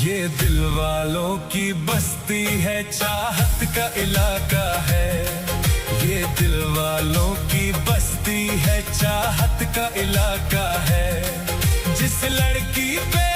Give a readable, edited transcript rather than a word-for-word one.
ये दिल वालों की बस्ती है, चाहत का इलाका है। ये दिल वालों की बस्ती है, चाहत का इलाका है। जिस लड़की पे